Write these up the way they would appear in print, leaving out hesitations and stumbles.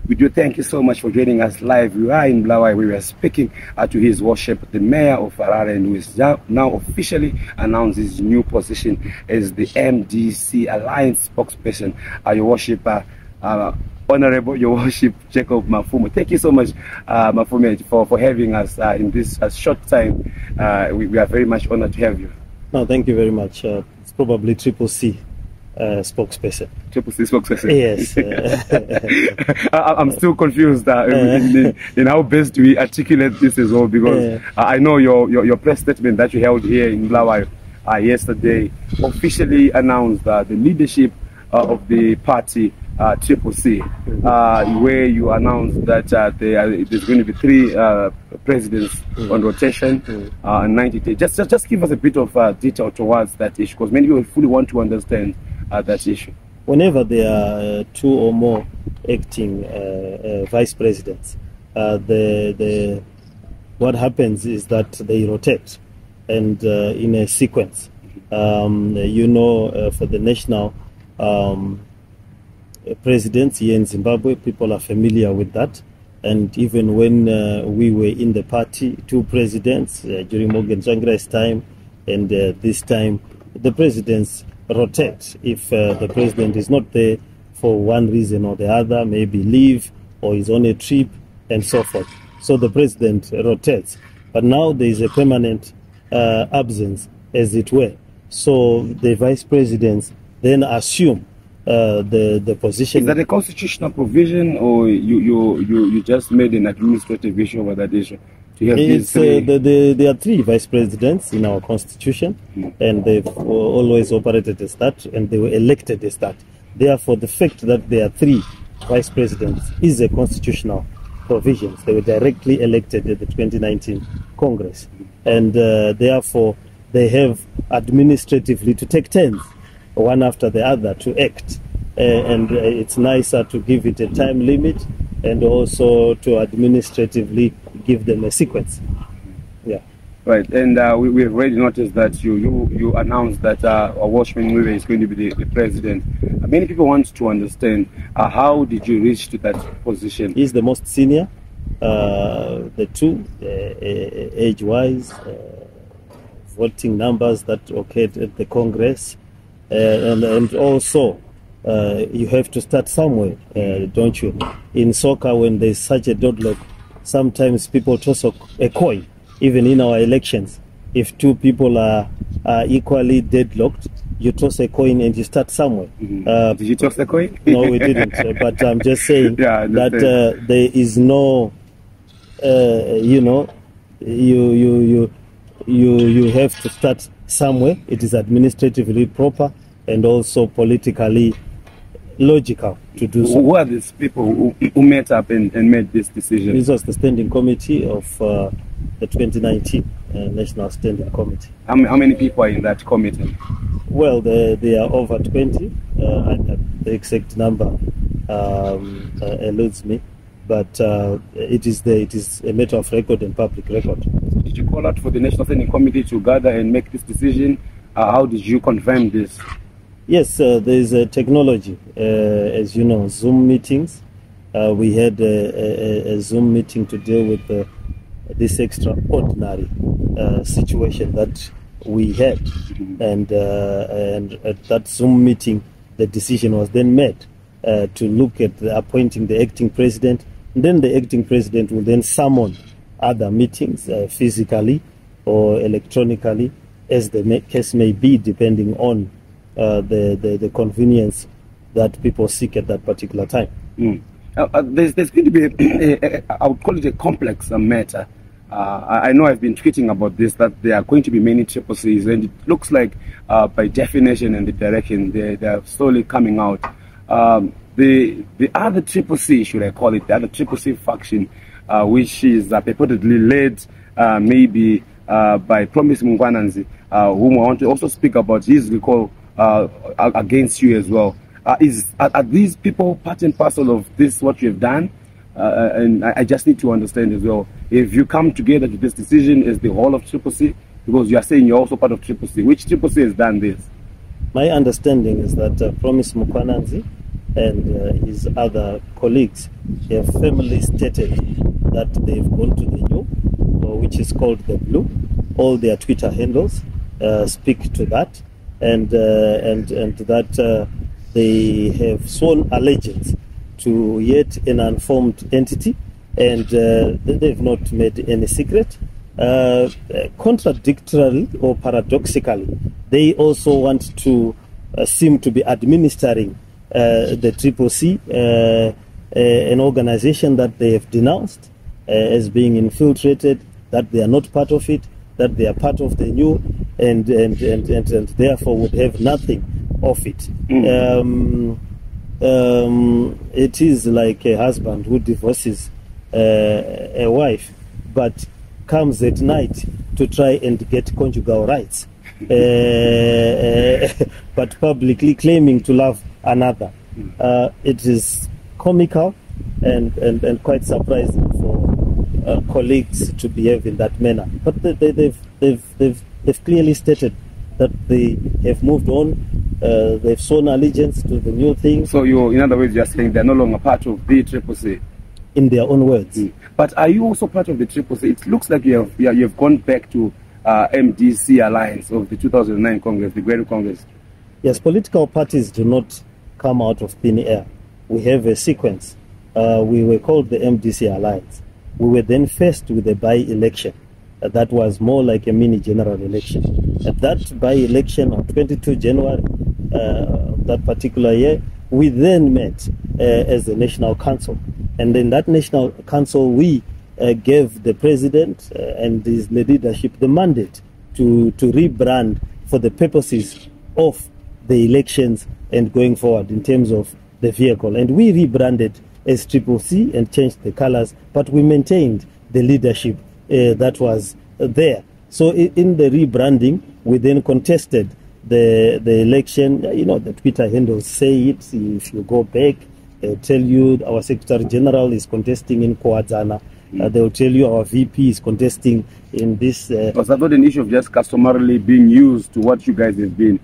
We do thank you so much for joining us live. We are in Bulawayo. We were speaking to His Worship, the Mayor of Harare, and who is now officially announced his new position as the MDC Alliance spokesperson. Your Worship, Honorable Your Worship Jacob Mafume. Thank you so much, Mafume, for having us in this short time. We are very much honored to have you. No, thank you very much. It's probably Triple C spokesperson. Triple C spokesperson. Yes. I'm still confused in how best we articulate this as well, because I know your press statement that you held here in Bulawayo yesterday officially announced the leadership of the party Triple C, where you announced that there's going to be 3 presidents on rotation in 90 days. Just give us a bit of detail towards that issue, because many people fully want to understand that issue. Whenever there are 2 or more acting vice presidents, what happens is that they rotate, and in a sequence. For the national presidents here in Zimbabwe, people are familiar with that. And even when we were in the party, 2 presidents during Morgan Tsvangirai's time and this time, the presidents rotate. If the president is not there for one reason or the other, maybe leave or is on a trip and so forth, so the president rotates. But now there is a permanent absence, as it were. So the vice presidents then assume the position. Is that a constitutional provision, or you just made an administrative issue over that issue? There are 3 vice presidents in our constitution, and they've always operated as that, and they were elected as that. Therefore, the fact that there are 3 vice presidents is a constitutional provision. They were directly elected at the 2019 Congress, and therefore they have administratively to take turns, one after the other, to act. And it's nicer to give it a time limit, and also to administratively give them a sequence. Yeah. Right, and we have already noticed that you announced that Welshman Ncube is going to be the president. Many people want to understand how did you reach to that position? He's the most senior, the 2, age-wise, voting numbers that occurred at the Congress, and also you have to start somewhere, don't you? In soccer, when there's such a deadlock, sometimes people toss a coin. Even in our elections, if 2 people are equally deadlocked, you toss a coin and you start somewhere. Did you toss a coin? No, we didn't. But I'm just saying that there is no, you have to start somewhere. It is administratively proper and also politically logical to do so. Who are these people who met up and made this decision? This was the standing committee of the 2019 National Standing Committee. How many people are in that committee? Well, there are over 20. The exact number eludes me, but it is a matter of record and public record. Did you call out for the National Standing Committee to gather and make this decision? How did you confirm this? Yes, there is a technology, as you know, Zoom meetings. We had a Zoom meeting to deal with this extraordinary situation that we had, and at that Zoom meeting, the decision was then made to look at appointing the acting president, and then the acting president will then summon other meetings physically or electronically, as the case may be, depending on the convenience that people seek at that particular time. There's going to be I would call it a complex matter. I know I've been tweeting about this, that there are going to be many Triple Cs, and it looks like by definition and the direction they are slowly coming out. The other Triple C, should I call it, the other Triple C faction, which is purportedly led maybe by Promise Mngwananzi, whom I want to also speak about his recall against you as well. Are these people part and parcel of this, what you have done? And I just need to understand as well, if you come together to this decision as the whole of Triple C, because you are saying you're also part of Triple C. Which Triple C has done this? My understanding is that Promise Mngwananzi and his other colleagues have firmly stated that they've gone to the new, which is called the blue. All their Twitter handles speak to that, and that they have sworn allegiance to yet an unformed entity, and they've not made any secret. Contradictorily or paradoxically, they also want to seem to be administering the CCC, an organization that they have denounced as being infiltrated, that they are not part of it, that they are part of the new, and therefore would have nothing of it. It is like a husband who divorces a wife, but comes at night to try and get conjugal rights, but publicly claiming to love another. It is comical and quite surprising for colleagues to behave in that manner. But they've clearly stated that they have moved on. They've shown allegiance to the new thing. So in other words, you're saying they're no longer part of the CCC. In their own words. But are you also part of the CCC? It looks like you've gone back to MDC Alliance of the 2009 Congress, the Great Congress. Yes, political parties do not come out of thin air. We have a sequence. We were called the MDC Alliance. We were then faced with a by-election. That was more like a mini general election. At that by-election on 22 January that particular year, we then met as the National Council. And in that National Council, we gave the President and his leadership the mandate to rebrand for the purposes of the elections and going forward in terms of the vehicle. And we rebranded as CCC and changed the colors, but we maintained the leadership that was there. So in the rebranding, we then contested the election. You know, the Twitter handles say it. If you go back, they'll tell you our Secretary General is contesting in Kwadzana. They'll tell you our VP is contesting in this. Was that not an issue of just customarily being used to what you guys have been?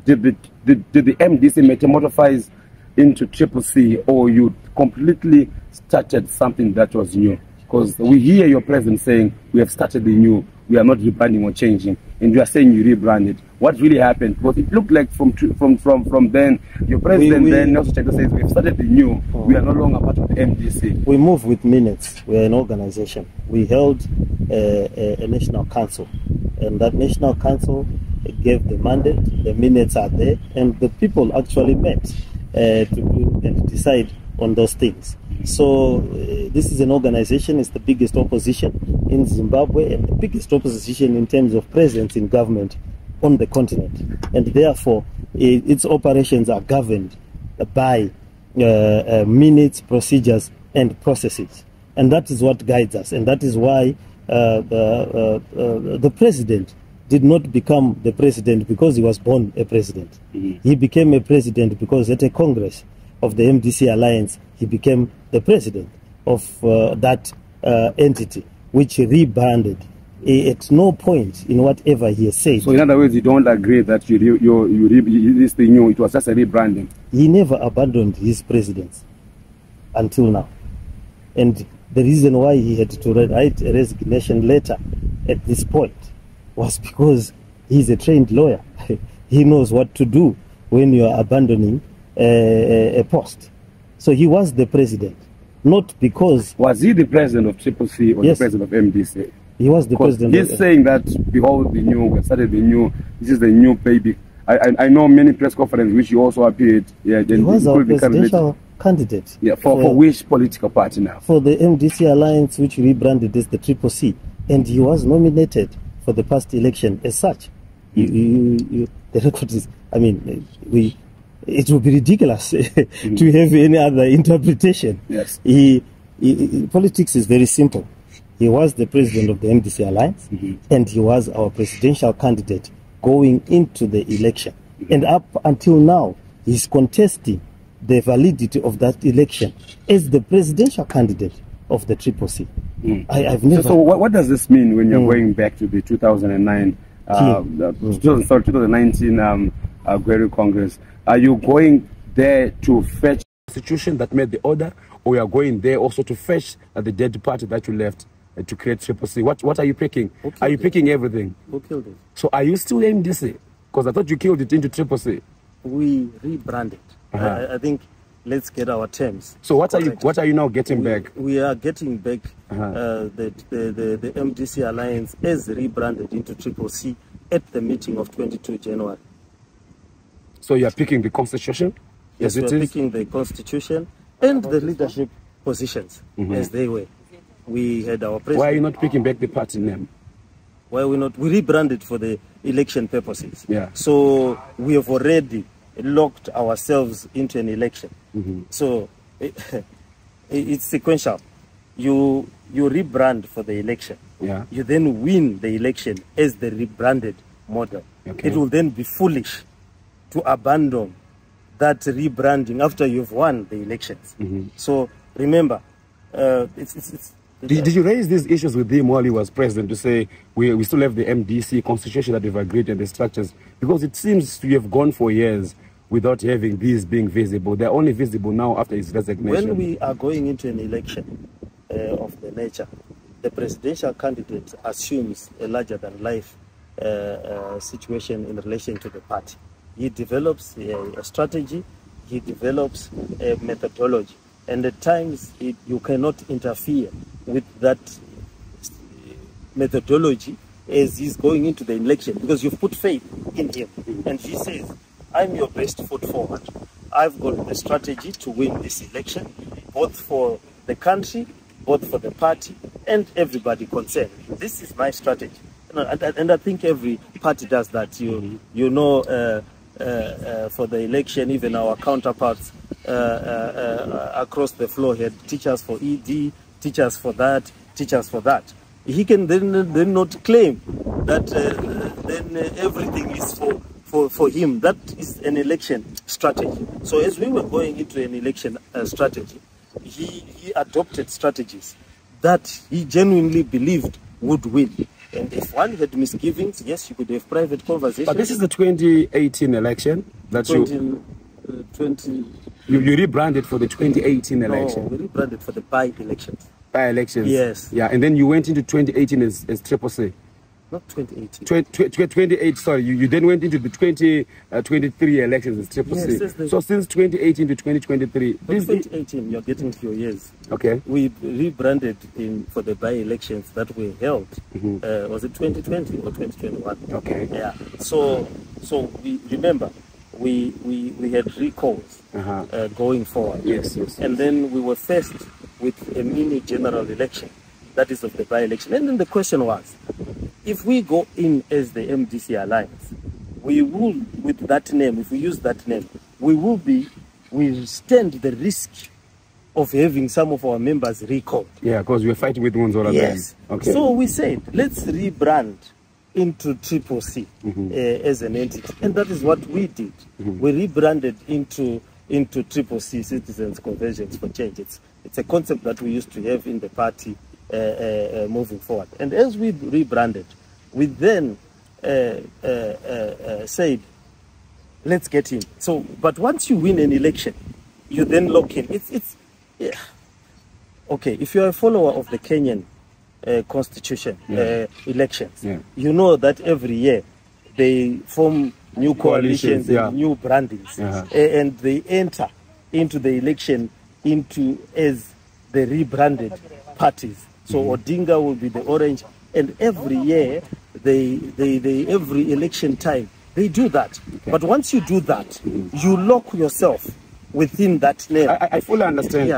Did the MDC metamorphose into CCC, or you completely started something that was new? Because we hear your president saying we have started the new, we are not rebranding or changing, and you are saying you rebranded. What really happened? Because it looked like from then, your president then also says we have started the new, we are no longer part of the MDC. We move with minutes. We are an organization. We held a national council, and that national council gave the mandate. The minutes are there, and the people actually met to do and decide on those things. So this is an organization, it's the biggest opposition in Zimbabwe and the biggest opposition in terms of presence in government on the continent. And therefore, its operations are governed by minutes, procedures, and processes. And that is what guides us. And that is why the president did not become the president because he was born a president. He became a president because at a Congress of the MDC Alliance, he became the president of that entity, which he rebranded at no point in whatever he has said. So in other words, you don't agree that this thing new, it was just a rebranding? He never abandoned his presidency until now. And the reason why he had to write a resignation letter at this point was because he's a trained lawyer. He knows what to do when you are abandoning a post. So he was the president, not because... Was he the president of CCC or yes, the president of MDC? He was the president. He's saying that, behold the new, we started the new, this is the new baby. I know many press conferences which you also appeared. Yeah, he was our presidential candidate. Yeah, for which political party now? For the MDC Alliance, which rebranded as the CCC. And he was nominated for the past election as such. The record is, I mean, it would be ridiculous to have any other interpretation. Yes. Politics is very simple. He was the president of the MDC Alliance, and he was our presidential candidate going into the election. And up until now, he's contesting the validity of that election as the presidential candidate of the CCC. I've never... So what does this mean when you're going back to the 2009, 2019 Great Congress? Are you going there to fetch the constitution that made the order, or you are going there also to fetch the dead party that you left to create Triple C? What are you picking? Are you picking everything? Who killed it? So are you still MDC? Because I thought you killed it into Triple C. We rebranded. I think let's get our terms. So what are you now getting back? We are getting back the MDC Alliance as rebranded into Triple C at the meeting of 22 January. So you are picking the constitution? Yes, we are picking the constitution and the leadership positions as they were. We had our president. Why are you not picking back the party name? Why are we not? We rebranded for the election purposes. Yeah. So we have already locked ourselves into an election. So it's sequential. You rebrand for the election. Yeah. You then win the election as the rebranded model. Okay. It will then be foolish to abandon that rebranding after you've won the elections. So remember, Did you raise these issues with him while he was president to say we still have the MDC constitution that we've agreed and the structures? Because it seems to have gone for years without having these being visible. They're only visible now after his resignation. When we are going into an election of the nature, the presidential candidate assumes a larger-than-life situation in relation to the party. He develops a strategy, he develops a methodology, and at times you cannot interfere with that methodology as he's going into the election, because you've put faith in him. And he says, I'm your best foot forward. I've got the strategy to win this election, both for the country, both for the party, and everybody concerned. This is my strategy. And I think every party does that. For the election, even our counterparts across the floor had teachers for ED, teachers for that, teachers for that. He can then not claim that then everything is for him. That is an election strategy. So as we were going into an election strategy, he adopted strategies that he genuinely believed would win. And if one had misgivings, yes, you could have private conversations. But this is the 2018 election that you rebranded for the 2018 election. No, we rebranded for the by-elections. By-elections. Yes. Yeah, and then you went into 2018 as Triple C. Not 2018. 28, sorry. You then went into the 2023 elections as Triple C. So since 2018 to 2023. 2018, you're getting to your years. Okay. We rebranded for the by-elections that were held. Was it 2020 or 2021? Okay. Yeah. So we remember we had recalls going forward. Yes. And then we were faced with a mini general election. That is of the by-election. And then the question was, if we go in as the MDC Alliance, we will, with that name, if we use that name, we stand the risk of having some of our members recalled. Yeah, because we're fighting with wounds all the time. Okay. So we said, let's rebrand into Triple C as an entity. And that is what we did. We rebranded into Triple C, Citizens Convergence for Change. It's a concept that we used to have in the party moving forward. And as we rebranded, we then said, let's get in. So, but once you win an election, you then lock in. Yeah. Okay, if you're a follower of the Kenyan constitution, elections, you know that every year they form new coalitions and new brandings, and they enter into the election as the rebranded parties. So Odinga will be the orange, and every year, every election time, they do that. Okay. But once you do that, you lock yourself within that name. I fully understand,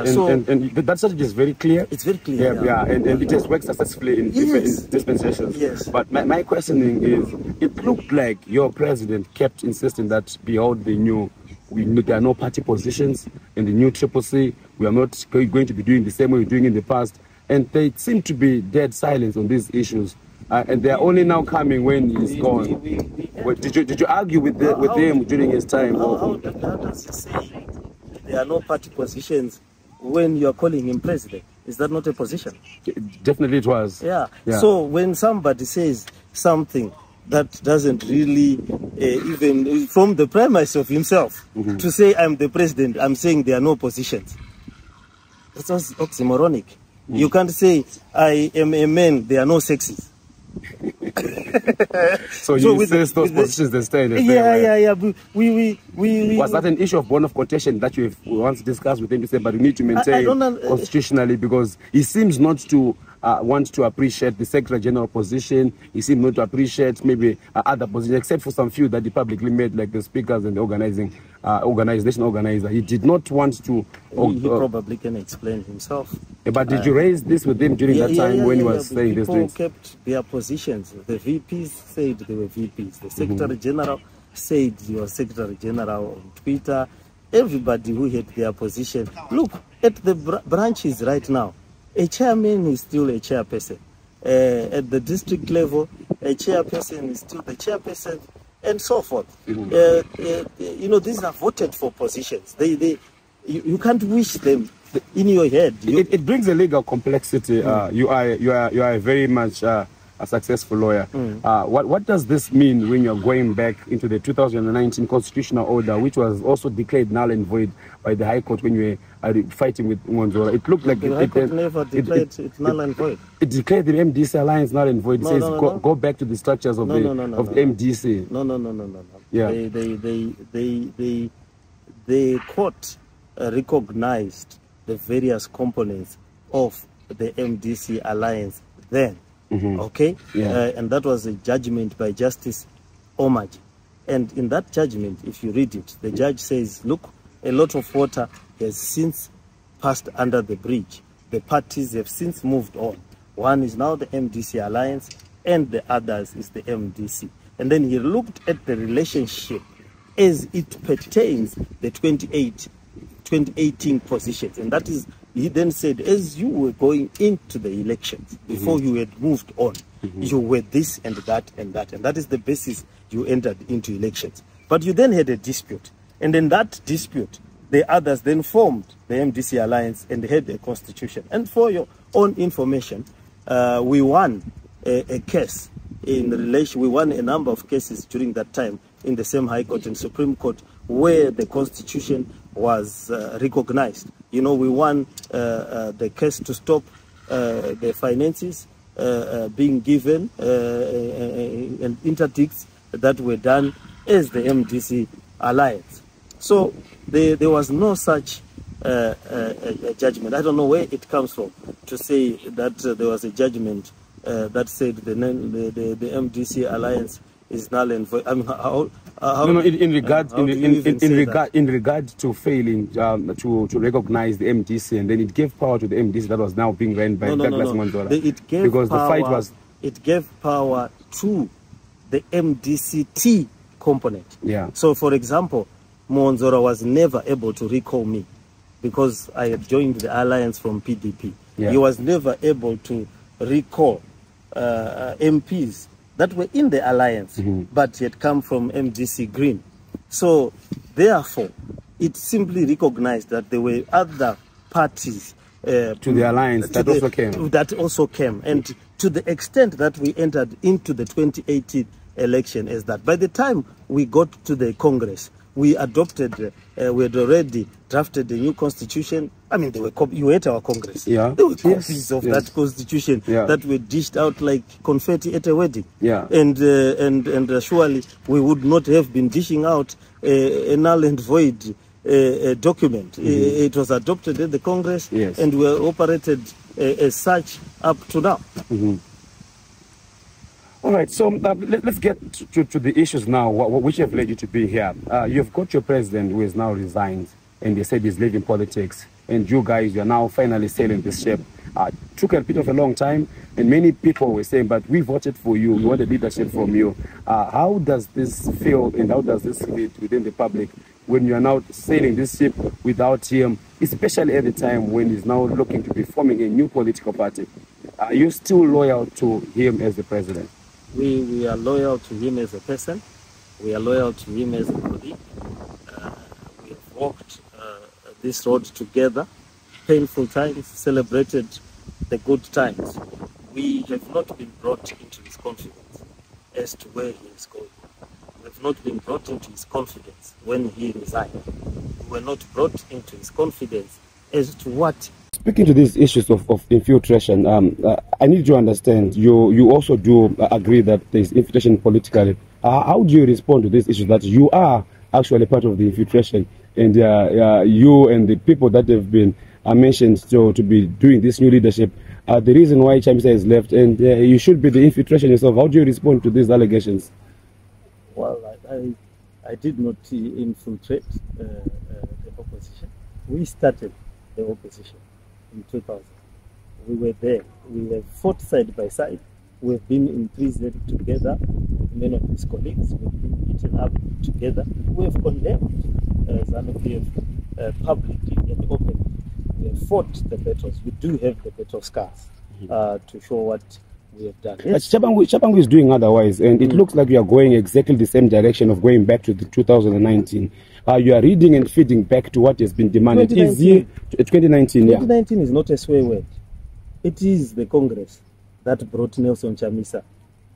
and that strategy is very clear. It's very clear. And it has worked successfully in different dispensations. Yes. But my questioning is, it looked like your president kept insisting that behold there are no party positions in the new Triple C. We are not going to be doing the same way we're doing in the past. And they seem to be dead silent on these issues. And they are only now coming when he's gone. Did you argue with him during his time? How does he say there are no party positions when you are calling him president? Is that not a position? Definitely it was. Yeah. So when somebody says something that doesn't really, even from the premise of himself, to say I'm the president, I'm saying there are no positions. That's oxymoronic. You can't say I am a man, there are no sexes. So you insist those positions they stay in the Yeah. Was that an issue of bone of contention that you have once discussed with him to say, but we need to maintain constitutionally, because he seems not to want to appreciate the Secretary General position. He seems not to appreciate maybe other positions, except for some few that he publicly made, like the speakers and the organizing organizer. He did not want to. He probably can explain himself. But did you raise this with him during that time when he was saying these things? People kept their positions. The VPs said they were VPs. The Secretary General said he was Secretary General on Twitter. Everybody who had their position. Look at the branches right now. A chairman is still a chairperson. At the district level, a chairperson is still the chairperson, and so forth. You know, these are voted for positions. You can't wish them in your head. It brings a legal complexity. You are very much a successful lawyer. What does this mean when you're going back into the 2019 constitutional order, which was also declared null and void by the High Court when you were fighting with Ngonzora? It looked like the High Court never declared it null and void. It declared the MDC alliance null and void. It says go back to the structures of the MDC. No. Yeah. The court recognized the various components of the MDC alliance then. Okay? And that was a judgment by Justice Omaji. And in that judgment, if you read it, the judge says, look, a lot of water has since passed under the bridge. The parties have since moved on. One is now the MDC alliance, and the others is the MDC. And then he looked at the relationship as it pertains the 2018 positions. And that is, he then said, as you were going into the elections, before you had moved on, you were this and that and that. And that is the basis you entered into elections. But you then had a dispute. And in that dispute, the others then formed the MDC alliance and had a constitution. And for your own information, we won a case in relation, we won a number of cases during that time in the same High Court and Supreme Court where the constitution was recognized. You know, we won the case to stop the finances being given and interdicts that were done as the MDC alliance. So there was no such a judgment. I don't know where it comes from to say that there was a judgment that said the MDC alliance is null and void. I mean, in regard to failing to recognize the MDC, and then it gave power to the MDC that was now being run by Douglas Ngonzora. It gave power to the MDCT component. Yeah. So, for example, Ngonzora was never able to recall me because I had joined the alliance from PDP. Yeah. He was never able to recall MPs that were in the alliance, but had come from MDC Green. So, therefore, it simply recognized that there were other parties to the alliance that also came. And to the extent that we entered into the 2018 election is that by the time we got to the Congress, we adopted, we had already drafted a new constitution. I mean, there were you were at our Congress. Yeah. There were copies of that constitution that were dished out like confetti at a wedding. Yeah. And surely we would not have been dishing out a null and void document. It was adopted at the Congress, and we operated as such up to now. All right, so let's get to the issues now, which have led you to be here. You've got your president who has now resigned, and they said he's leaving politics. And you guys, you're now finally sailing this ship. Took a bit of a long time, and many people were saying, but we voted for you, we wanted leadership from you. How does this feel, and how does this fit within the public when you are now sailing this ship without him, especially at the time when he's now looking to be forming a new political party? Are you still loyal to him as the president? We are loyal to him as a person. We are loyal to him as a colleague. We have walked this road together, painful times, celebrated the good times. We have not been brought into his confidence. as to where he is going. We have not been brought into his confidence when he resigned. We were not brought into his confidence as to what. Speaking to these issues of infiltration, I need to understand, you also do agree that there is infiltration politically. How do you respond to these issues that you are actually part of the infiltration, and you and the people that have been mentioned to be doing this new leadership are the reason why CHAMISA is left, and you should be the infiltration yourself? How do you respond to these allegations? Well, I did not infiltrate the opposition. We started the opposition in 2000. We were there. We have fought side by side. We have been in prison together. Many of his colleagues, we have been beaten up together. We have condemned ZANU-PF publicly and openly. We have fought the battles. We do have the battle scars to show what we have done. Yes. Chabangu is doing otherwise, and it looks like you are going exactly the same direction of going back to the 2019. You are reading and feeding back to what has been demanded. 2019, 2019 is not a swear word. It is the Congress that brought Nelson Chamisa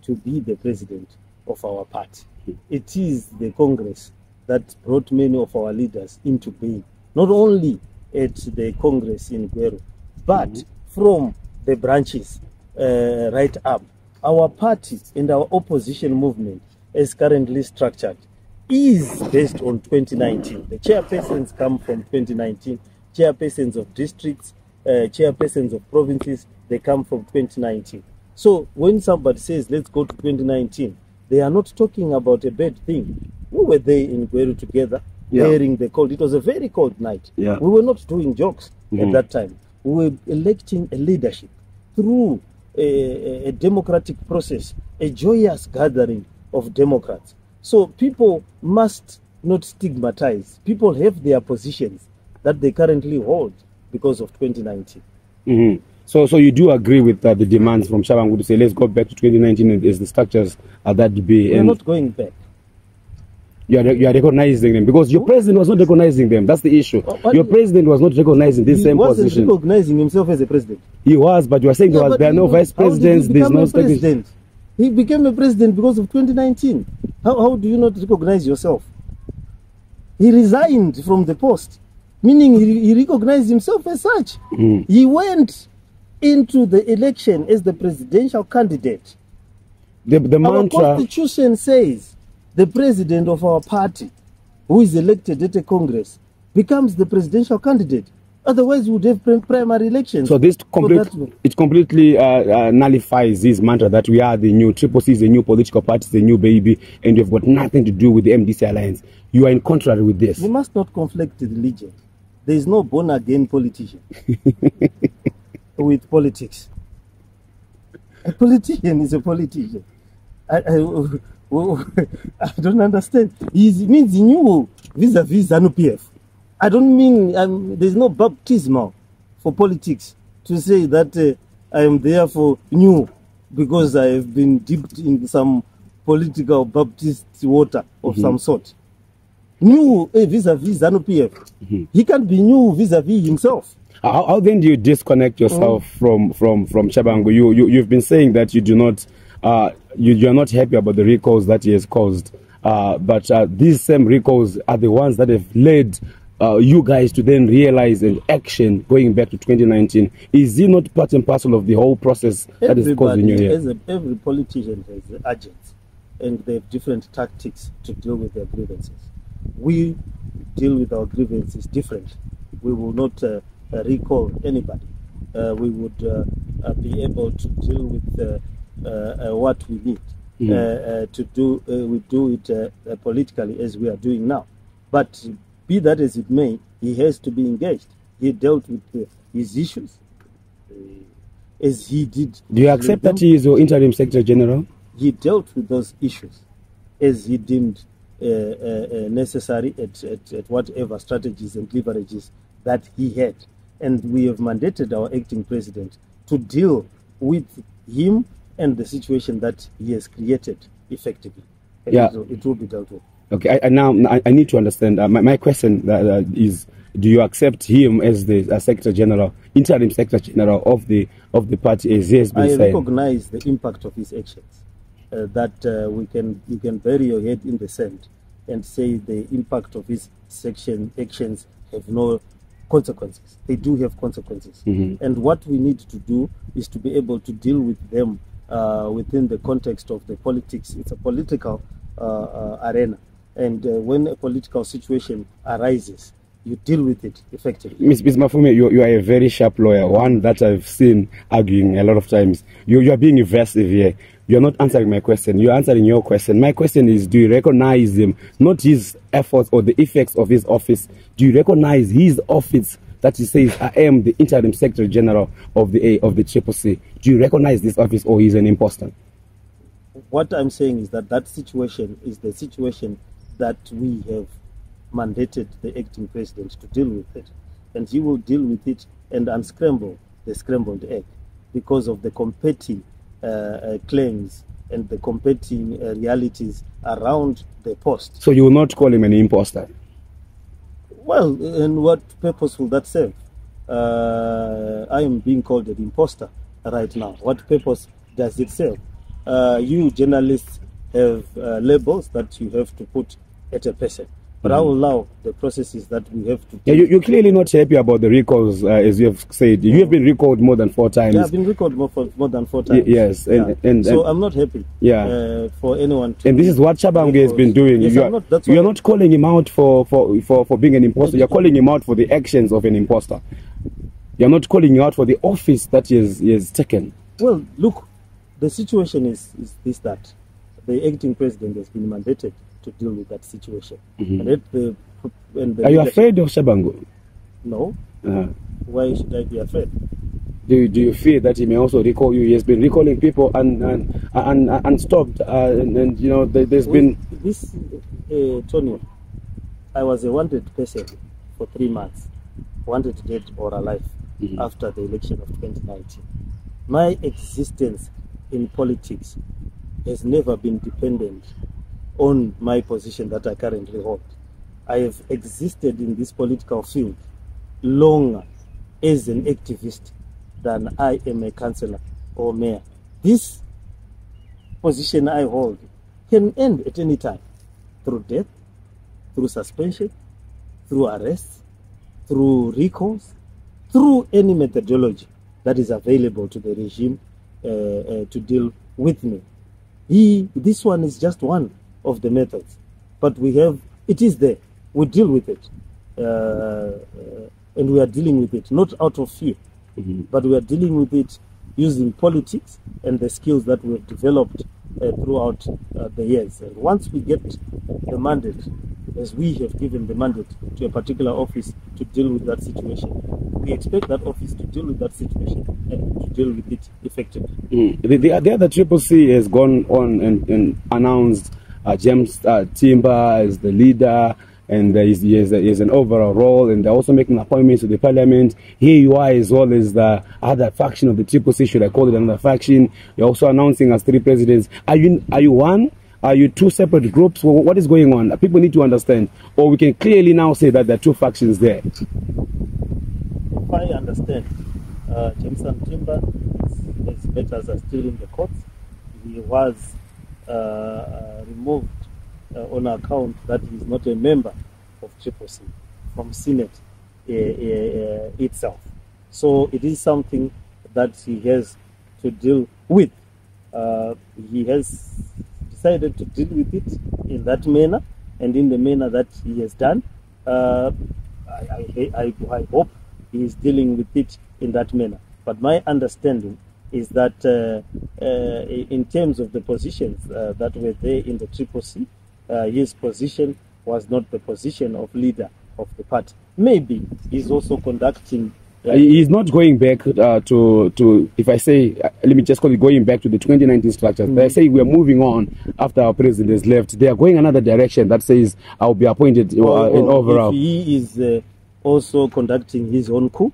to be the president of our party. It is the Congress that brought many of our leaders into being, not only at the Congress in Gweru, but from the branches right up. Our party and our opposition movement, as currently structured, is based on 2019. The chairpersons come from 2019, chairpersons of districts, chairpersons of provinces, they come from 2019. So when somebody says, let's go to 2019, they are not talking about a bad thing. We were there in Gweru together, hearing the cold. It was a very cold night. We were not doing jokes at that time. We were electing a leadership through a democratic process, a joyous gathering of Democrats. So people must not stigmatize. People have their positions that they currently hold because of 2019. So you do agree with the demands from Chabangu to say, let's go back to 2019 as the structures that be. We're not going back. You are recognizing them because your president was not recognizing them. That's the issue. Your president was not recognizing this same position. He wasn't recognizing himself as a president. He was, but you are saying there are no vice presidents. There's no president. He became a president because of 2019. How do you not recognize yourself? He resigned from the post, meaning he recognized himself as such. He went into the election as the presidential candidate. The mantra. Our constitution says the president of our party, who is elected at a congress, becomes the presidential candidate. Otherwise, we would have primary elections. So this completely nullifies this mantra that we are the new Triple C, the new political party, the new baby, and you've got nothing to do with the MDC alliance. You are in contrary with this. We must not conflict religion. There is no born-again politician with politics. A politician is a politician. I don't understand. It means he knew vis-a-vis ZANU-PF. I don't mean there's no baptismal for politics to say that I am there for new because I have been dipped in some political Baptist water of some sort. New vis-a-vis ZANU-PF. He can be new vis-a-vis himself. How then do you disconnect yourself from Chabangu? You've been saying that you do not you are not happy about the recalls that he has caused, but these same recalls are the ones that have led you guys to then realize an action going back to 2019. Is he not part and parcel of the whole process that is causing you here? Every politician has agents, and they have different tactics to deal with their grievances. We deal with our grievances differently. We will not recall anybody. We would be able to deal with what we need to do. We do it politically as we are doing now. But be that as it may, he has to be engaged. He dealt with his issues as he did. Do you accept that he is your interim Secretary General? He dealt with those issues as he deemed necessary at whatever strategies and leverages that he had. And we have mandated our acting president to deal with him and the situation that he has created effectively. It will be dealt with. Okay, now I need to understand. My question is: do you accept him as the Secretary General, interim Secretary General of the party, as he has been saying? I recognize the impact of his actions. that you can bury your head in the sand and say the impact of his actions have no consequences. They do have consequences. And what we need to do is to be able to deal with them within the context of the politics. It's a political arena. And when a political situation arises, you deal with it effectively. Ms. Mafume, you are a very sharp lawyer, one that I've seen arguing a lot of times. You are being evasive here. You're not answering my question. You're answering your question. My question is, do you recognize him, not his efforts or the effects of his office? Do you recognize his office that he says, I am the interim secretary general of the CCC? Do you recognize this office, or he's an imposter? What I'm saying is that situation is the situation that we have mandated the acting president to deal with it. And he will deal with it and unscramble the scrambled egg because of the competing claims and the competing realities around the post. So you will not call him an imposter? Well, and what purpose will that serve? I am being called an imposter right now. What purpose does it serve? You journalists have labels that you have to put at a person. But I will allow the processes that we have to. Yeah, you're clearly not happy about the recalls, as you have said. You have been recalled more than 4 times. Yeah, I've been recalled more than 4 times. Yes, so I'm not happy. Yeah, for anyone to. And this is what Chabangu has been doing. Yes, you're not calling him out for being an imposter. You're calling him out for the actions of an imposter. You're not calling him out for the office that he has taken. Well, look, the situation is this: that the acting president has been mandated to deal with that situation. Are you afraid of Chabangu? No. Why should I be afraid? Do you fear that he may also recall you? He has been recalling people and stopped. And you know, there's been this. Tony, I was a wanted person for 3 months, wanted dead or alive, after the election of 2019. My existence in politics has never been dependent on my position that I currently hold. I have existed in this political field longer as an activist than I am a councillor or mayor. This position I hold can end at any time, through death, through suspension, through arrests, through recalls, through any methodology that is available to the regime to deal with me. This one is just one of the methods, but it is there. We deal with it, and we are dealing with it not out of fear, but we are dealing with it using politics and the skills that we have developed throughout the years. And once we get the mandate, as we have given the mandate to a particular office to deal with that situation, we expect that office to deal with that situation and to deal with it effectively. The other CCC has gone on and announced James Timber as the leader, and he has an overall role, and they're also making appointments to the parliament. Here you are as well as the other faction of the CCC, should I call it another faction? You're also announcing as 3 presidents. Are you one? Are you 2 separate groups? Well, what is going on? People need to understand, or we can clearly now say that there are 2 factions there. If I understand, James Timber, his matters are still in the courts. He was removed on account that he is not a member of CCC from Senate itself. So it is something that he has to deal with. He has decided to deal with it in that manner, and in the manner that he has done. I hope he is dealing with it in that manner. But my understanding is that in terms of the positions that were there in the CCC, his position was not the position of leader of the party. Maybe he's also conducting. He's not going back to, if I say, let me just call it going back to the 2019 structure. They say we are moving on after our president has left. They are going another direction that says I'll be appointed in overall. If he is also conducting his own coup,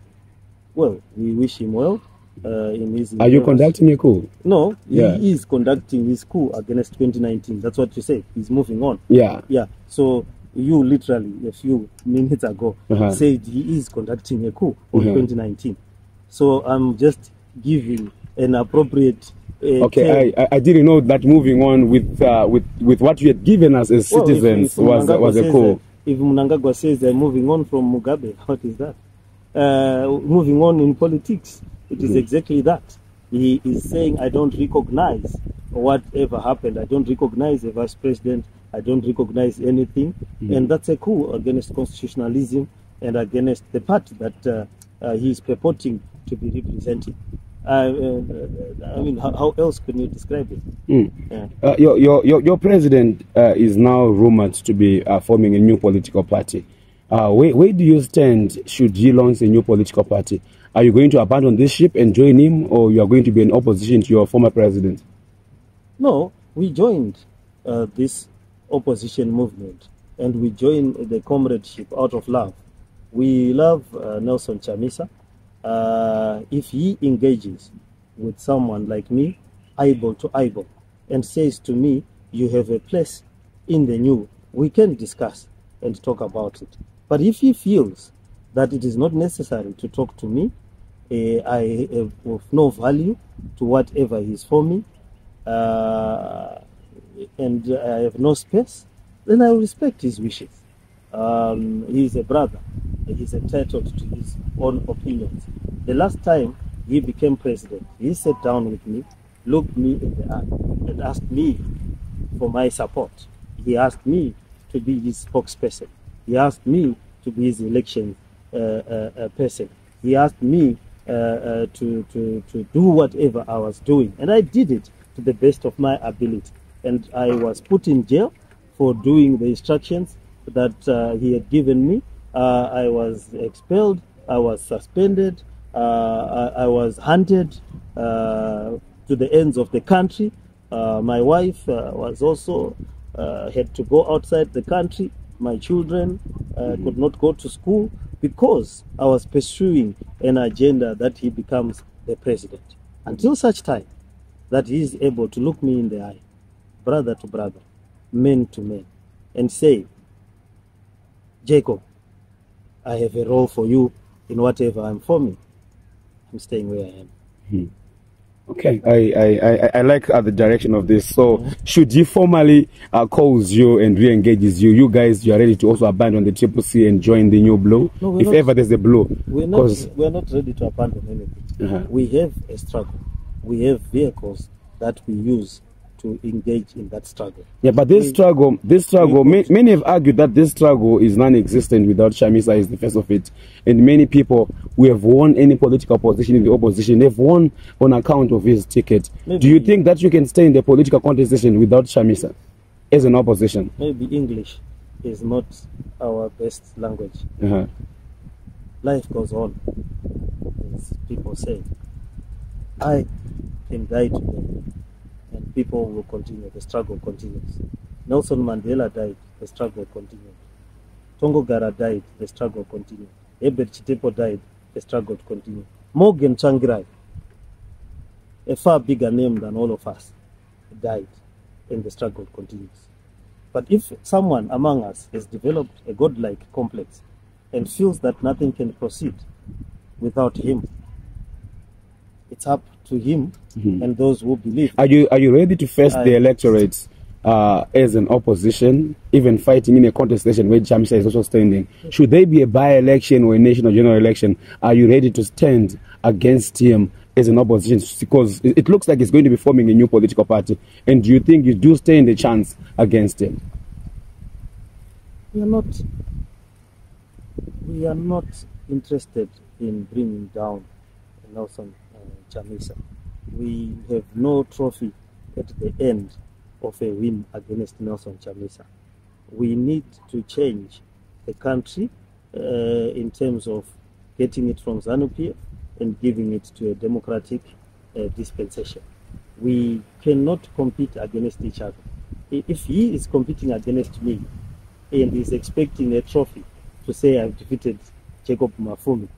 well, we wish him well. In his Are you conducting a coup? No, he is conducting his coup against 2019. That's what you say. He's moving on. Yeah. So you literally a few minutes ago said he is conducting a coup on 2019. So I'm just giving an appropriate Okay, I didn't know that moving on with what you had given us as citizens was a call. If Mnangagwa says they're moving on from Mugabe, what is that? Moving on in politics, it is exactly that. He is saying, I don't recognize whatever happened. I don't recognize the vice president. I don't recognize anything. And that's a coup against constitutionalism and against the party that he is purporting to be representing. I mean, how else can you describe it? Yeah. Your president is now rumored to be forming a new political party. Where do you stand should he launch a new political party? Are you going to abandon this ship and join him, or you are going to be in opposition to your former president? No, we joined this opposition movement, and we joined the comradeship out of love. We love Nelson Chamisa. If he engages with someone like me, eyeball to eyeball, and says to me, you have a place in the new, we can discuss and talk about it. But if he feels that it is not necessary to talk to me, I have no value to whatever he's for me, and I have no space, then I will respect his wishes. He is a brother. He's entitled to his own opinions. The last time he became president, he sat down with me, looked me in the eye, and asked me for my support. He asked me to be his spokesperson. He asked me to be his election person. He asked me to do whatever I was doing, and I did it to the best of my ability. And I was put in jail for doing the instructions that he had given me. I was expelled. I was suspended. I was hunted to the ends of the country. My wife was also had to go outside the country. My children could not go to school because I was pursuing an agenda that he becomes the president. Until such time that he is able to look me in the eye, brother to brother, man to man, and say, Jacob, I have a role for you in whatever I'm forming. I'm staying where I am. Okay, I like the direction of this. So, should he formally calls you and re-engages you, you guys, you are ready to also abandon the CCC and join the new blow? No, if ever there's a blow. We're not ready to abandon anything. We have a struggle. We have vehicles that we use to engage in that struggle. Yeah, but this struggle, many have argued that this struggle is non-existent without CHAMISA is the first of it. And many people who have won any political position in the opposition, they've won on account of his ticket. Do you think that you can stay in the political contestation without CHAMISA as an opposition? Maybe English is not our best language. Life goes on, as people say. I can die today, and people will continue. The struggle continues. Nelson Mandela died. The struggle continued. Tongogara died. The struggle continued. Ebert Chitepo died. The struggle continued. Morgan Tsvangirai, a far bigger name than all of us, died, and the struggle continues. But if someone among us has developed a godlike complex and feels that nothing can proceed without him, it's up to him and those who believe. Are you ready to face the electorate as an opposition, even fighting in a contestation where CHAMISA is also standing? Should there be a by-election or a national general election, are you ready to stand against him as an opposition? Because it looks like he's going to be forming a new political party. And do you think you do stand a chance against him? We are not interested in bringing down Nelson CHAMISA. We have no trophy at the end of a win against Nelson CHAMISA. We need to change the country in terms of getting it from ZANU-PF and giving it to a democratic dispensation. We cannot compete against each other. If he is competing against me and is expecting a trophy to say I've defeated Jacob Mafume,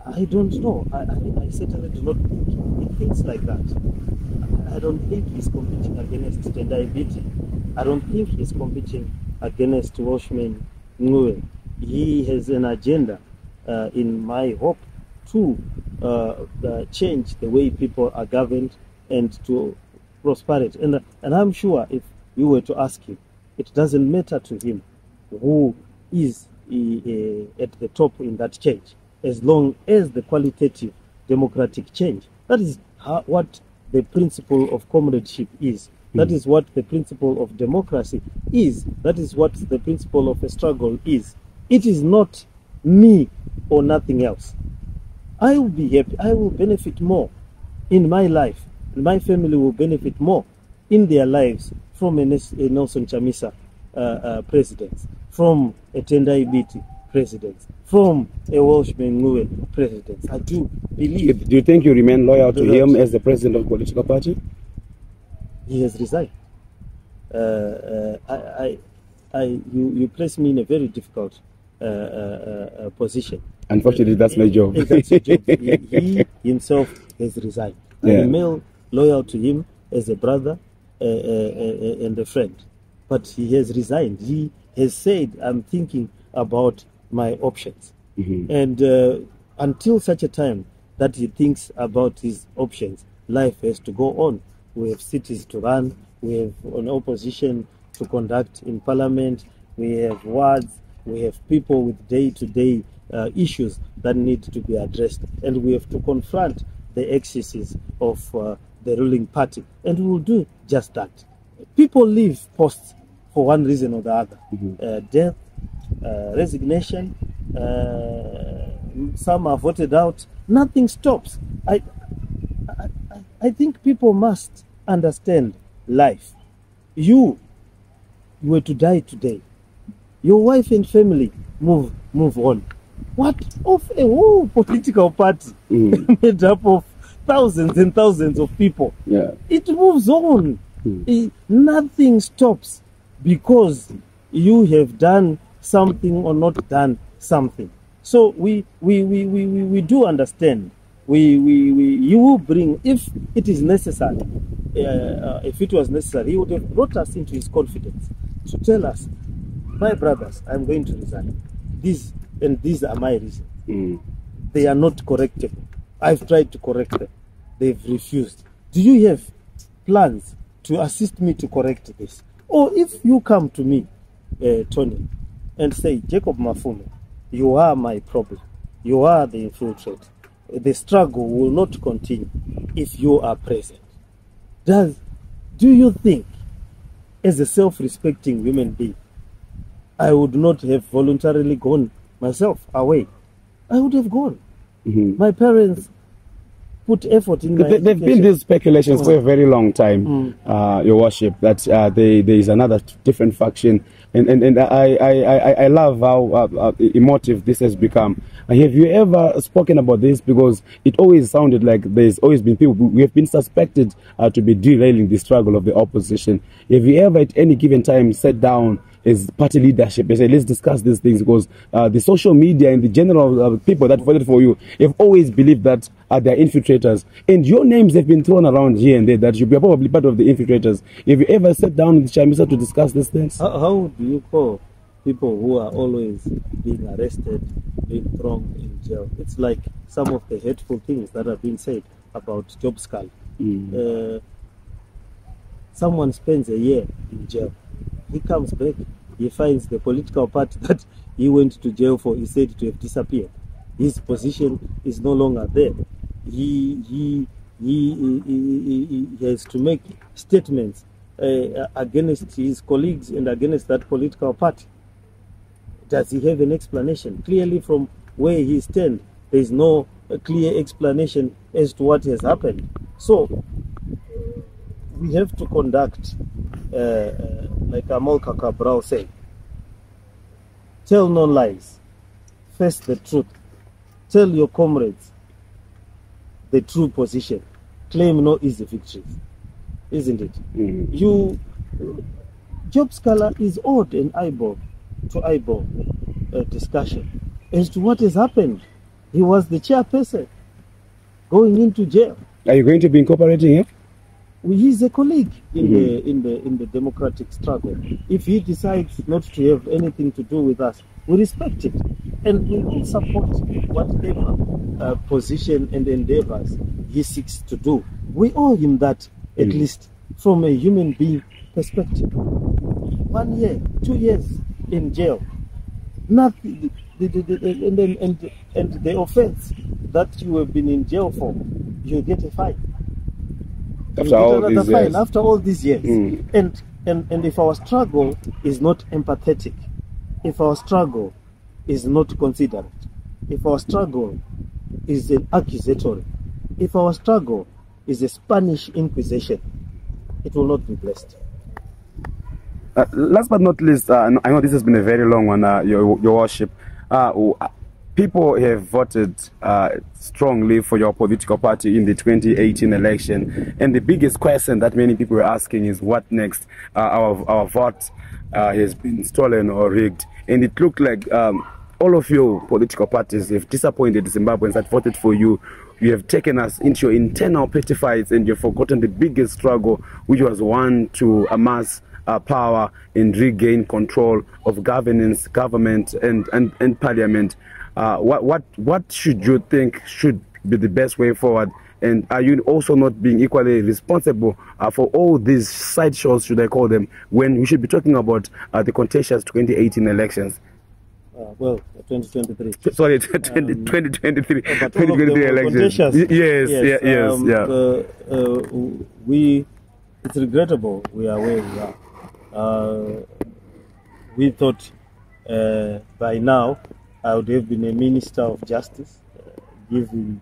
I don't know. I certainly do not think he thinks like that. I don't think he's competing against Tendai BITI. I don't think he's competing against Welshman Ncube. He has an agenda, in my hope, to change the way people are governed and to prosperity. And I'm sure if you were to ask him, it doesn't matter to him who is at the top in that change, as long as the qualitative democratic change. That is what the principle of comradeship is. That is what the principle of democracy is. That is what the principle of a struggle is. It is not me or nothing else. I will be happy. I will benefit more in my life. My family will benefit more in their lives from a Nelson CHAMISA president, from a Tendai BITI president, from a Welshman Ncube president. I do believe. Do you think you remain loyal to him as the president of the political party? He has resigned. You place me in a very difficult position. Unfortunately, that's my job. That's your job. He himself has resigned. I remain loyal to him as a brother and a friend. But he has resigned. He has said, I'm thinking about my options. And until such a time that he thinks about his options, life has to go on. We have cities to run. We have an opposition to conduct in parliament. We have wards. We have people with day-to-day issues that need to be addressed. And we have to confront the excesses of the ruling party. And we will do just that. People leave posts for one reason or the other. Death, resignation, some are voted out. Nothing stops. I think people must understand life. You were to die today. Your wife and family move on. What of a whole political party made up of thousands and thousands of people? It moves on. Nothing stops because you have done something or not done something. So we do understand. You will bring, if it is necessary, if it was necessary, he would have brought us into his confidence to tell us, my brothers, I'm going to resign. These are my reasons. They are not correctable. I've tried to correct them. They've refused. Do you have plans to assist me to correct this? Or if you come to me, Tony, and say, Jacob Mafume, you are my problem. You are the infiltrator. The struggle will not continue if you are present. Do you think, as a self-respecting human being, I would not have voluntarily gone myself away? I would have gone. My parents put effort in my education. There have been these speculations for a very long time, Your Worship, that there is another different faction. And I love how emotive this has become. Have you ever spoken about this? Because it always sounded like there's always been people who have been suspected to be derailing the struggle of the opposition. Have you ever at any given time sat down as party leadership and say, let's discuss these things? Because the social media and the general people that voted for you have always believed that they are infiltrators. And your names have been thrown around here and there that you are probably part of the infiltrators. Have you ever sat down with CHAMISA to discuss these things? How do you call people who are always being arrested, being thrown in jail? It's like some of the hateful things that are being said about Job Skull. Someone spends a year in jail. He comes back, he finds the political party that he went to jail for is said to have disappeared. His position is no longer there. He has to make statements against his colleagues and against that political party. Does he have an explanation? Clearly from where he stands, there is no clear explanation as to what has happened. So we have to conduct, like Amal Cabral said, tell no lies, face the truth, tell your comrades the true position, claim no easy victories, isn't it? Job Scholar is odd an eyeball to eyeball discussion as to what has happened. He was the chairperson going into jail. Are you going to be incorporating him? He's a colleague in the democratic struggle. If he decides not to have anything to do with us, we respect it, and we will support whatever position and endeavors he seeks to do. We owe him that, at least from a human being perspective. 1 year, 2 years in jail. Nothing, and the offense that you have been in jail for, you get a fine. After all these years. And if our struggle is not empathetic, if our struggle is not considerate, if our struggle is an accusatory, if our struggle is a Spanish Inquisition, it will not be blessed. Last but not least, I know this has been a very long one, your worship. People have voted strongly for your political party in the 2018 election, and the biggest question that many people are asking is what next? Our vote has been stolen or rigged, and it looked like all of your political parties have disappointed Zimbabweans that voted for you. You have taken us into your internal petty fights, and you've forgotten the biggest struggle, which was one to amass power and regain control of governance, government, and parliament. What should you think should be the best way forward? And are you also not being equally responsible for all these sideshows, should I call them, when we should be talking about the contentious 2018 elections? Well, 2023. Sorry, 2023 elections. Yes. It's regrettable we are where we are. We thought by now I would have been a minister of justice, giving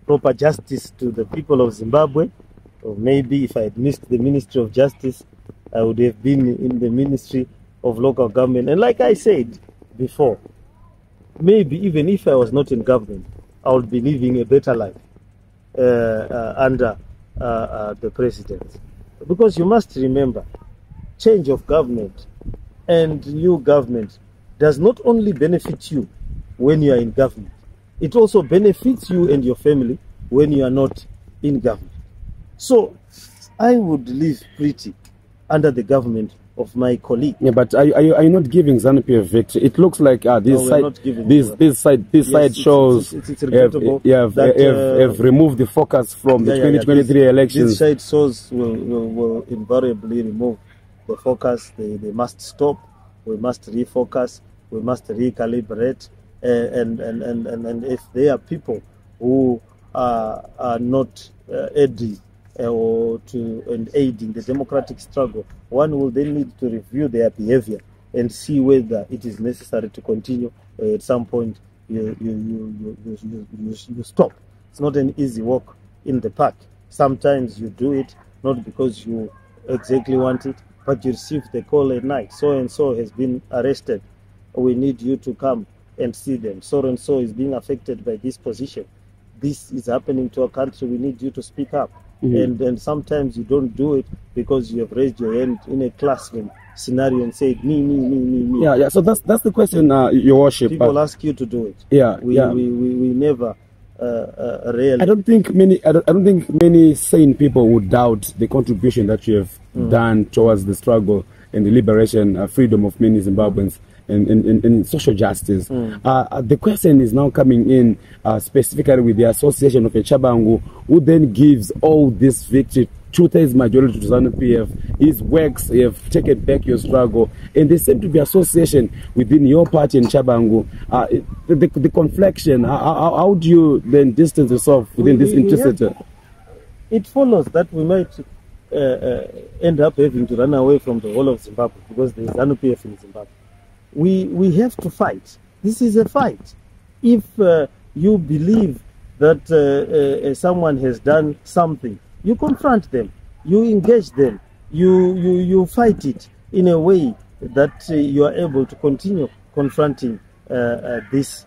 proper justice to the people of Zimbabwe. Or maybe if I had missed the Ministry of Justice, I would have been in the Ministry of Local Government. And like I said before, maybe even if I was not in government, I would be living a better life under the president. Because you must remember, change of government and new government does not only benefit you when you are in government, it also benefits you and your family when you are not in government. So I would live pretty under the government of my colleague. Yeah, but are you not giving ZANU-PF a victory? It looks like this side shows have removed the focus from the 2023 elections. These side shows will invariably remove the focus. They must stop. We must refocus. We must recalibrate. And if there are people who are not aiding aiding the democratic struggle, one will then need to review their behavior and see whether it is necessary to continue. At some point, you stop. It's not an easy walk in the park. Sometimes you do it not because you exactly want it, but you receive the call at night. So and so has been arrested. We need you to come and see them. So and so is being affected by this position. This is happening to our country. We need you to speak up. And sometimes you don't do it because you have raised your hand in a classroom scenario and said me. Yeah. So that's the question, Your Worship. People ask you to do it. We never really. I don't think many sane people would doubt the contribution that you have done towards the struggle and the liberation, freedom of many Zimbabweans. And social justice. The question is now coming in specifically with the association of Echabangu, who then gives all this victory, 2/3 majority to ZANU-PF. His works have taken back your struggle, and there seem to be association within your party in Chabangu. The confliction, how do you then distance yourself within this interest? It follows that we might end up having to run away from the whole of Zimbabwe because there is ZANU-PF in Zimbabwe. We have to fight. This is a fight. If you believe that someone has done something, you confront them, you engage them, you fight it in a way that you are able to continue confronting these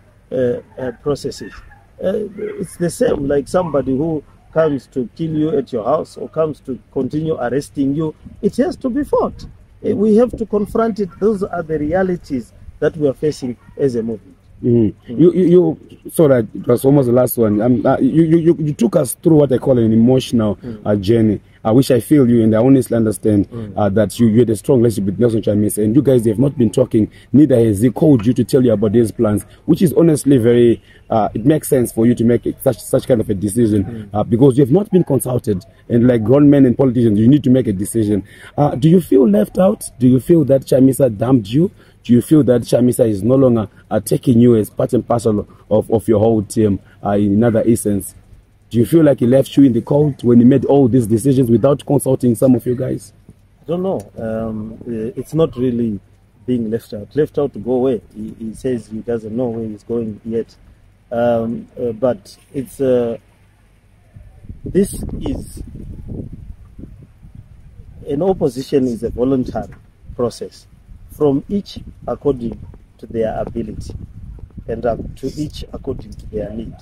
processes. It's the same like somebody who comes to kill you at your house or comes to continue arresting you. It has to be fought. We have to confront it. Those are the realities that we are facing as a movement. You so that it was almost the last one. You took us through what I call an emotional journey, which I feel you and I honestly understand that you had a strong relationship with Nelson Chamisa, and you guys have not been talking. Neither has he called you to tell you about his plans, which is honestly very. It makes sense for you to make such kind of a decision because you have not been consulted, and like grown men and politicians, you need to make a decision. Do you feel left out? Do you feel that Chamisa dumped you? Do you feel that Chamisa is no longer taking you as part and parcel of your whole team in another essence? Do you feel like he left you in the cold when he made all these decisions without consulting some of you guys? I don't know. It's not really being left out. Left out to go away. He says he doesn't know where he's going yet. But it's this is an opposition is a voluntary process. From each according to their ability and to each according to their need.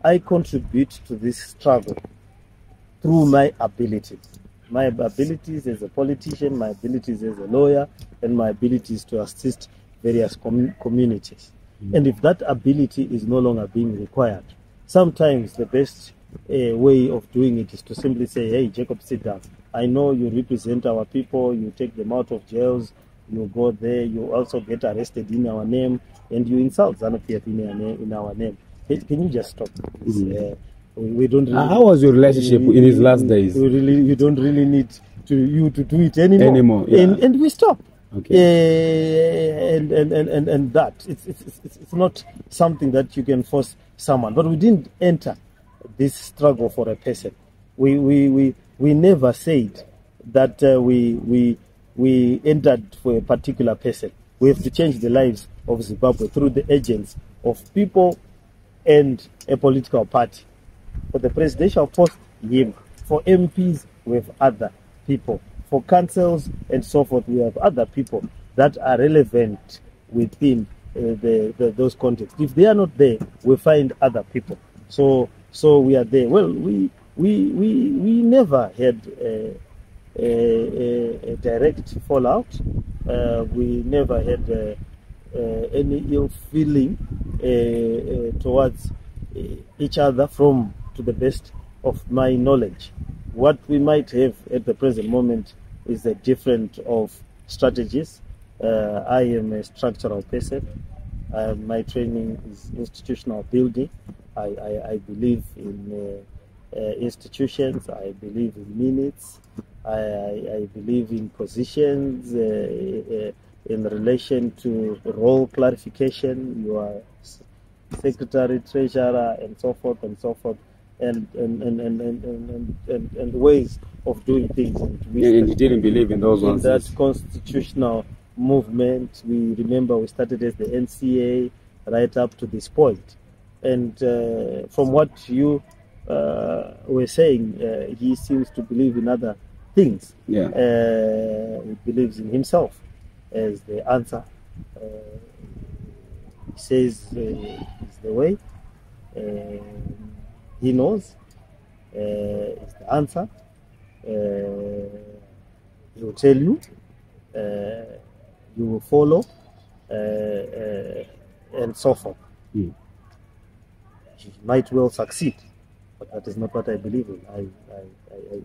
I contribute to this struggle through my abilities. My abilities as a politician, my abilities as a lawyer, and my abilities to assist various communities. And if that ability is no longer being required, sometimes the best way of doing it is to simply say, hey, Jacob, sit down. I know you represent our people, you take them out of jails, you go there, you also get arrested in our name, and you insult ZANU-PF in our name. Can you just stop? We don't really, how was your relationship in his last days? You don't really need to do it anymore. Yeah. And we stop. Okay. And that it's not something that you can force someone. But we didn't enter this struggle for a person. We never said that we entered for a particular person. We have to change the lives of Zimbabwe through the agents of people and a political party. For the presidential post, him. For MPs, we have other people. For councils and so forth, we have other people that are relevant within those contexts. If they are not there, we find other people. So we are there. Well, we never had a direct fallout. We never had any ill feeling towards each other to the best of my knowledge. What we might have at the present moment is a different of strategies. I am a structural person. My training is institutional building. I believe in institutions. I believe in minutes. I believe in positions in relation to role clarification. You are secretary, treasurer, and so forth and so forth, and ways of doing things. And you didn't believe in those ones. In that constitutional movement, we remember we started as the NCA right up to this point. And from what you were saying, he seems to believe in other things. Yeah. He believes in himself as the answer. He says it's the way. He knows it's the answer. He will tell you. You will follow, and so forth. He might well succeed, but that is not what I believe in.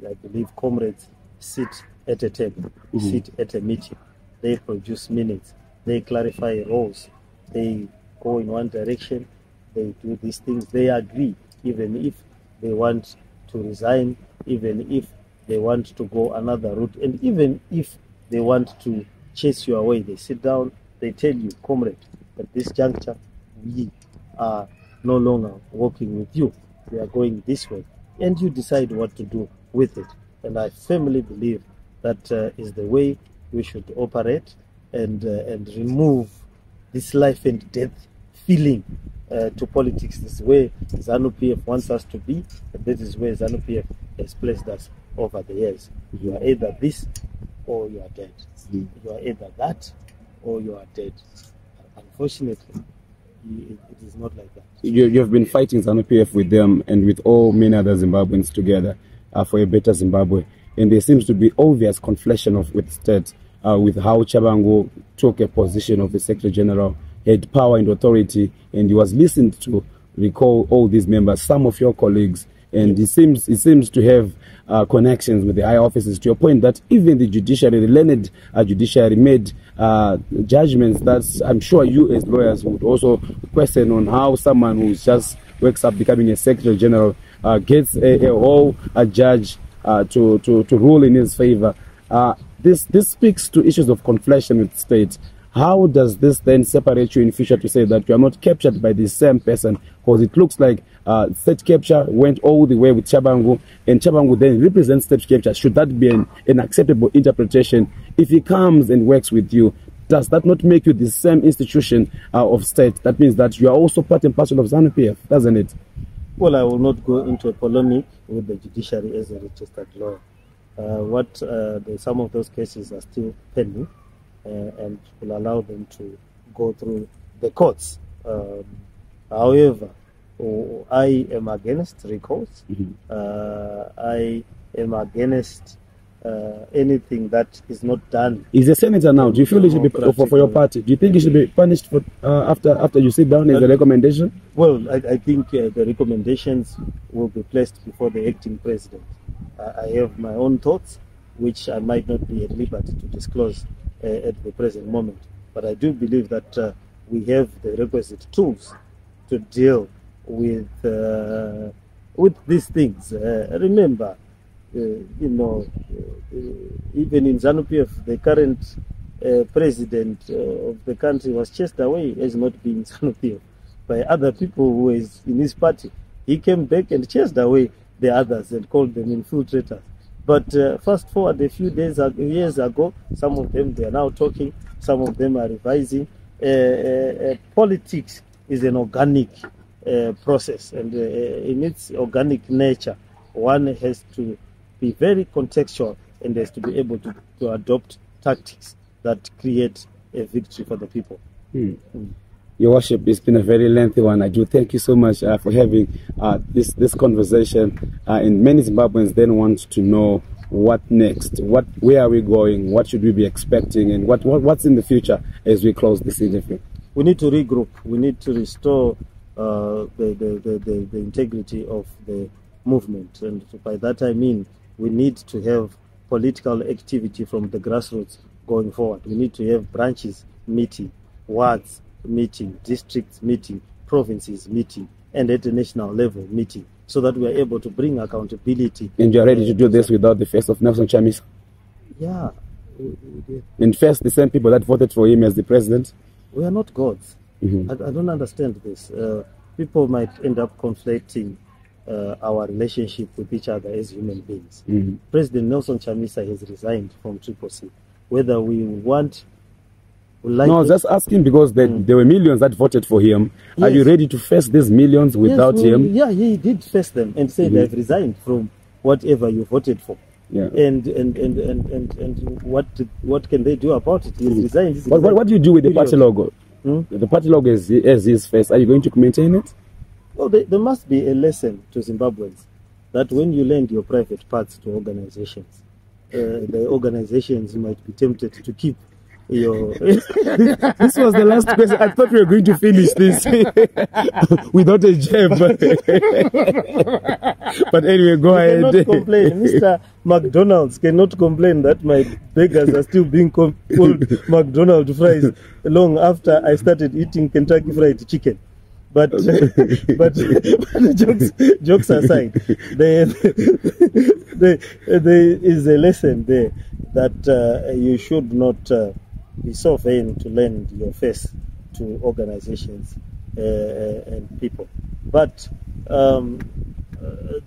I believe comrades sit at a table, sit at a meeting. They produce minutes. They clarify roles. They go in one direction. They do these things. They agree, even if they want to resign, even if they want to go another route, and even if they want to chase you away. They sit down, they tell you, comrade, at this juncture, we are no longer working with you. We are going this way. And you decide what to do with it. And I firmly believe that is the way we should operate and remove this life and death feeling to politics. This is where ZANU-PF wants us to be, and that is where ZANU-PF has placed us over the years. You are either this or you are dead. You are either that or you are dead. Unfortunately, it is not like that. You have been fighting ZANU-PF with them and with all many other Zimbabweans together for a better Zimbabwe. And there seems to be obvious conflation with state, with how Chabangu took a position of the Secretary General had power and authority, and he was listened to recall all these members, some of your colleagues, and he seems to have connections with the higher offices, to your point that even the judiciary, the learned judiciary, made judgments that I'm sure you as lawyers would also question on how someone who just wakes up becoming a Secretary General gets a whole judge to rule in his favor. This speaks to issues of conflation with state. How does this then separate you in future to say that you are not captured by the same person? Because it looks like state capture went all the way with Chabangu, and Chabangu then represents state capture. Should that be an acceptable interpretation? If he comes and works with you, does that not make you the same institution of state? That means that you are also part and parcel of ZANU-PF, doesn't it? Well, I will not go into a polemic with the judiciary as a registered lawyer. Some of those cases are still pending, and will allow them to go through the courts. However, I am against recalls. I am against anything that is not done. He's a senator now. Do you feel it should be for your party? Do you think he should be punished for after you sit down as a recommendation? Well, I think the recommendations will be placed before the acting president. I have my own thoughts, which I might not be at liberty to disclose at the present moment. But I do believe that we have the requisite tools to deal with these things. Remember, even in ZANU-PF, the current president of the country was chased away as not being ZANU-PF by other people who is in his party. He came back and chased away the others and called them infiltrators. But fast forward a few years ago, some of them, they are now talking, some of them are revising. Politics is an organic process, and in its organic nature, one has to be very contextual and has to be able to adopt tactics that create a victory for the people. Your Worship, it's been a very lengthy one. I do thank you so much for having this conversation. And many Zimbabweans then want to know what next, where are we going, what should we be expecting, and what's in the future as we close this interview. We need to regroup. We need to restore the integrity of the movement, and by that I mean we need to have political activity from the grassroots going forward. We need to have branches meeting, wards meeting, districts meeting, provinces meeting, and at the national level meeting, so that we are able to bring accountability. And you are ready to do this without the face of Nelson Chamisa? Yeah. And first, the same people that voted for him as the president? We are not gods. I don't understand this. People might end up conflating our relationship with each other as human beings. President Nelson Chamisa has resigned from CCC. Whether we want... No, just asking because there were millions that voted for him. Yes. Are you ready to face these millions without him? Yeah, he did face them and said they've resigned from whatever you voted for. Yeah. And what can they do about it? He's resigned. What do you do with the party logo? The party logo is his face. Are you going to maintain it? Well, there must be a lesson to Zimbabweans that when you lend your private parts to organizations, the organizations might be tempted to keep your... This was the last question. I thought we were going to finish this without a jab. But anyway, go ahead. Cannot complain. Mr. McDonald's cannot complain that my beggars are still being called McDonald's fries long after I started eating Kentucky Fried Chicken. But jokes aside, there is a lesson there that you should not be so vain to lend your face to organizations and people. But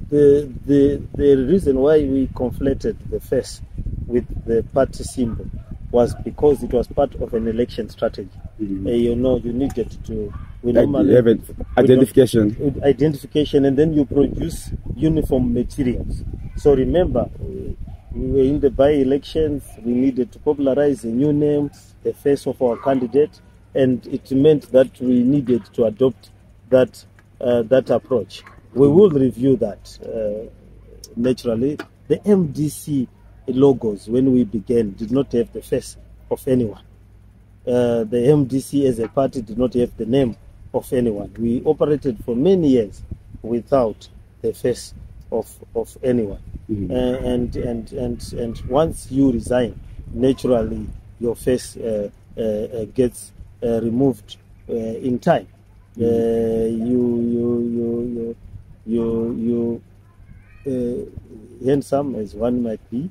the reason why we conflated the face with the party symbol was because it was part of an election strategy. You needed to... Identification, and then you produce uniform materials. So remember, we were in the by-elections, we needed to popularize a new name, the face of our candidate, and it meant that we needed to adopt that approach. We will review that. Naturally, the MDC logos, when we began, did not have the face of anyone. the MDC as a party did not have the name of anyone. We operated for many years without the face of anyone. And once you resign, naturally your face gets removed in time. You handsome as one might be,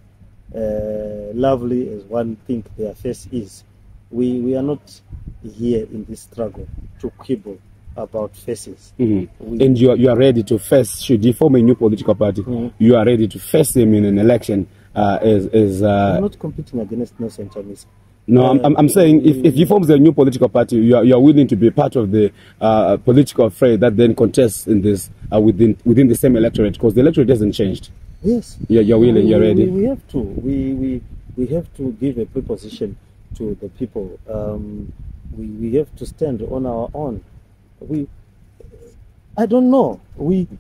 lovely as one think their face is. We are not here in this struggle to quibble about faces. And you are ready to face, should you form a new political party, you are ready to face him in an election I'm not competing against Nelson Chamisa. No, I'm saying if he forms a new political party, you are willing to be part of the political fray that then contests in this within the same electorate, because the electorate hasn't changed. Yes. You're willing. You're ready. We have to. We have to give a preposition to the people. We have to stand on our own. I don't know.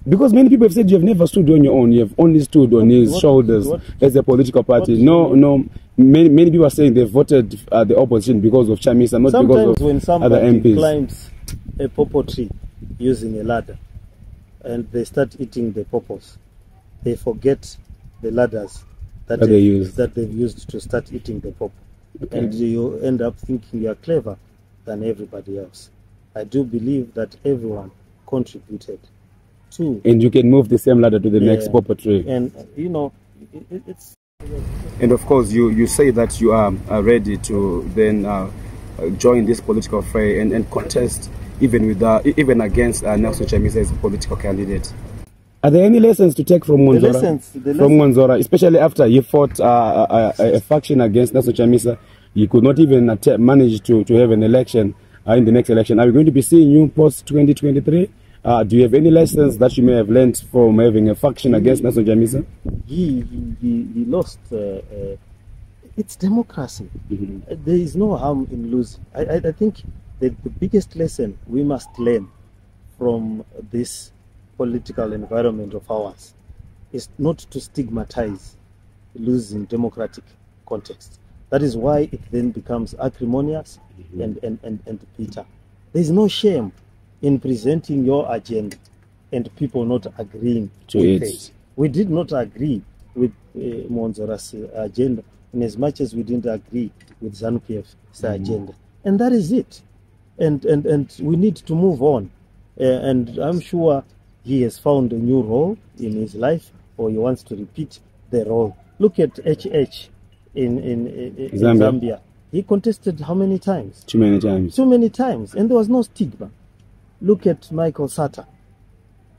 Because many people have said you have never stood on your own. You have only stood on his shoulders as a political party. No. Many people are saying they voted the opposition because of CHAMISA, not because of other MPs. Sometimes when somebody climbs a pawpaw tree using a ladder and they start eating the pawpaws, they forget the ladders that they've used to start eating the pawpaw. Okay. And you end up thinking you are clever than everybody else. I do believe that everyone contributed to. And you can move the same ladder to the next pawpaw tree. And it's. And of course, you say that you are ready to then join this political fray and contest even against Nelson Chamisa as a political candidate. Are there any lessons to take from Mwanzora? From Mwanzora, especially after he fought a faction against Nelson Chamisa, he could not even manage to have an election in the next election. Are we going to be seeing you post 2023? Do you have any lessons that you may have learned from having a faction against Nelson Chamisa? He lost. It's democracy. There is no harm in losing. I think the biggest lesson we must learn from this political environment of ours is not to stigmatize losing democratic context. That is why it then becomes acrimonious and bitter. There is no shame in presenting your agenda and people not agreeing with it. We did not agree with Mwanzora's agenda in as much as we didn't agree with ZANU-PF's agenda. And that is it. And we need to move on. And I'm sure he has found a new role in his life, or he wants to repeat the role. Look at HH in Zambia. He contested how many times? Too many times. Too many times. And there was no stigma. Look at Michael Sata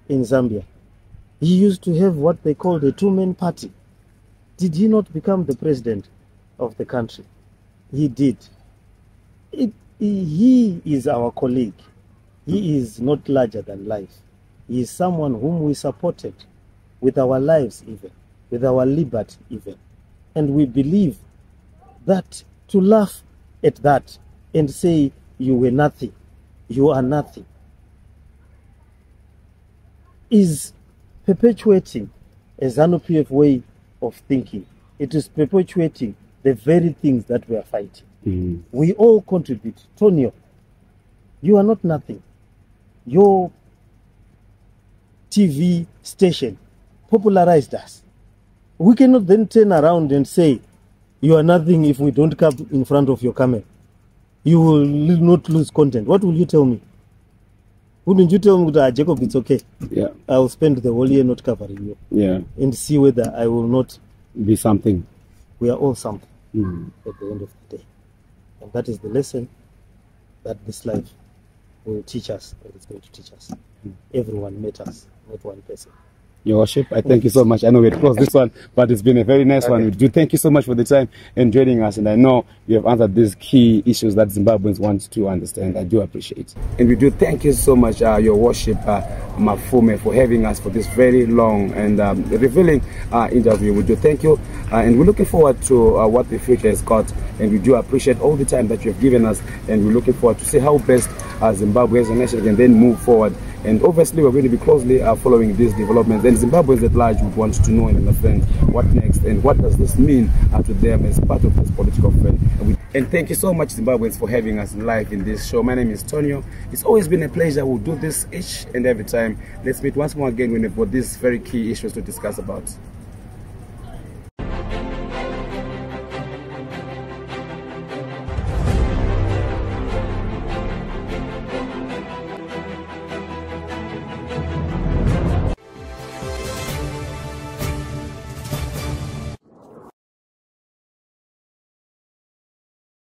in Zambia. He used to have what they called a two-man party. Did he not become the president of the country? He did. He is our colleague. He is not larger than life. He is someone whom we supported with our lives even, with our liberty even. And we believe that to laugh at that and say you were nothing, you are nothing, is perpetuating a ZANU-PF way of thinking. It is perpetuating the very things that we are fighting. We all contribute. Tonio, you are not nothing. Your TV station popularized us. We cannot then turn around and say, you are nothing if we don't come in front of your camera. You will not lose content. What will you tell me? Wouldn't you tell me that, Jacob, it's okay? Yeah. I will spend the whole year not covering you. Yeah. And see whether I will not be something. We are all something at the end of the day. And that is the lesson that this life will teach us, and it's going to teach us. Everyone matters, not one person. Your Worship, I thank you so much. I know we had closed this one, but it's been a very nice one. We do thank you so much for the time and joining us. And I know you have answered these key issues that Zimbabweans want to understand. I do appreciate. And we do thank you so much, Your Worship Mafume, for having us for this very long and revealing interview. We do thank you, and we're looking forward to what the future has got. And we do appreciate all the time that you have given us. And we're looking forward to see how best Zimbabwe as a nation can then move forward And obviously, we're going to be closely following these developments. And Zimbabweans at large would want to know and understand what next and what does this mean to them as part of this political field. And thank you so much, Zimbabweans, for having us live in this show. My name is Tonio. It's always been a pleasure. We'll do this each and every time. Let's meet once more again when we've got these very key issues to discuss about.